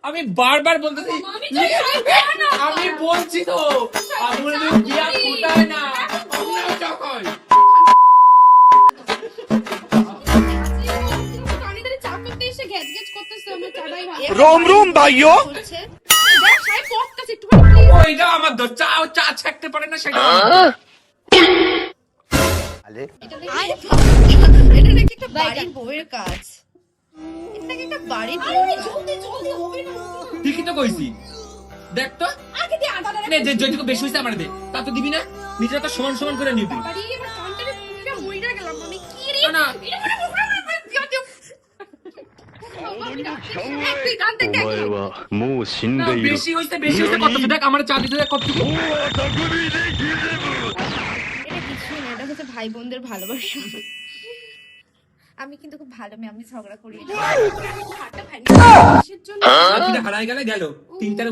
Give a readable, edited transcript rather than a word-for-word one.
আমি বারবার বলতেছি, আমি বলছি তো আঙুল দিয়া ফুটায় না, যখন रोम रोम भाइयों ওইটা আমার দোষ। চা ছাকতে পারে না সেটা আমার দোষ। এটা নাকি একটা বাড়ির বউয়ের কাজ, এটা নাকি একটা বাড়ির বউয়ের কাজ। ঠিকই তো কইছি, দেখ তো নে, যে যেটুকু বেশি হয়েছে আমার দে, তা তো দিবি না, নিজেরা তো সমান সমান করে নিবি। না, না, お前はもう死ん না, でいる。 বেশি হয়েছে বেশি হয়েছে কত, দেখ আমার চা দিতে দেখ কতটুকু। এটা কিছুই না, এটা হচ্ছে ভাই বোনদের ভালোবাসা। আমি কিন্তু খুব ভালো মেয়ে, আমি ঝগড়া করি না। হারাই গেলে গেল তিনটার